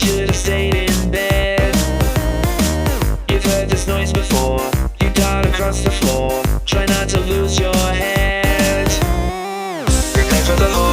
should've stayed in bed. You've heard this noise before. You dart across the floor. Try not to lose your head. Repent for the Lord.